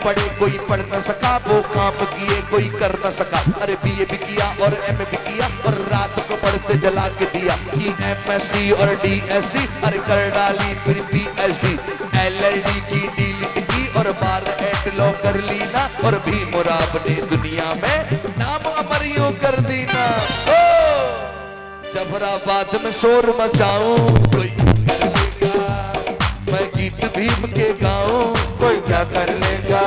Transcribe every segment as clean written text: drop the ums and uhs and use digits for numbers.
पढ़े कोई पढ़ न सका, वो काम किए कोई कर न सका। अरे बीए भी किया और एमए भी किया और रात को पढ़ते जला के दिया। एमएससी और डीएससी अरे कर डाली फिर पीएचडी, एलएलडी की डीलिट की और 12 लॉ कर ली ना। और भी मुराब ने दुनिया में नाम अमर यूं कर दी ना। जफराबाद में शोर मचाऊं कोई कर लेगा, मैं गीत भीम के गाऊं कोई क्या कर लेगा।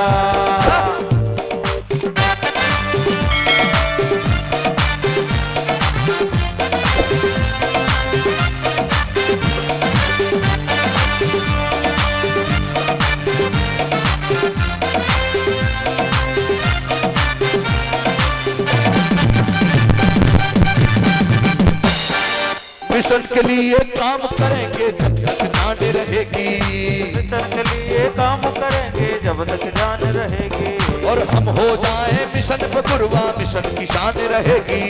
मिशन के लिए काम करेंगे जब तक जान रहेगी, मिशन के लिए काम करेंगे जब तक जान रहेगी। और हम हो जाए मिशन पे कुर्बान मिशन की शान रहेगी,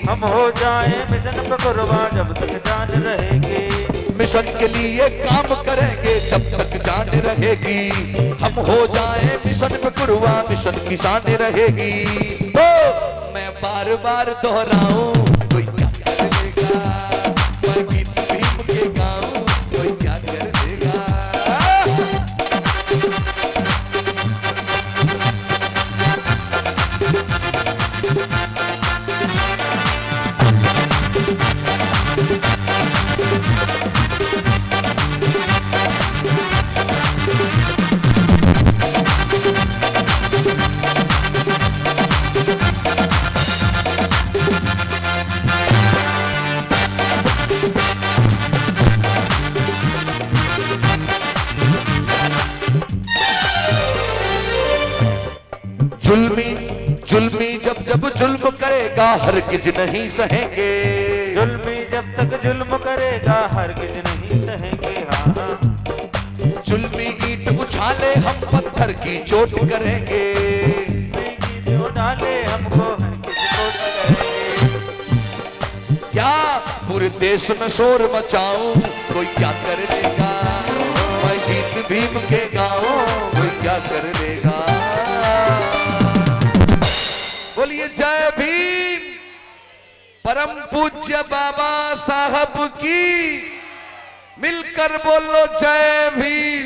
हम हो जाए मिशन पे कुर्बान जब तक जान रहेगी। मिशन के लिए काम करेंगे जब तक जान रहेगी, हम हो जाए मिशन पे कुर्बान मिशन की शान रहेगी। तो मैं बार बार दोहराऊं कोई क्या कर लेगा, मैं गीत भीम के गाऊं कोई क्या कर देगा। जुल्मी जुल्मी जब जब जुल्म करेगा हरगिज नहीं सहेंगे, जुल्मी जब तक जुल्म करेगा हरगिज नहीं सहेंगे। हाँ हाँ जुल्मी ईंट उछाले हम पत्थर की चोट करेंगे, जो डाले हमको हरगिज चोट करेंगे। क्या पूरे देश में शोर मचाऊं कोई क्या कर लेगा, मैं गीत भीम के गाऊं कोई क्या कर लेगा। बोलिए जय भीम, परम पूज्य बाबा साहब की, मिलकर बोलो जय भीम।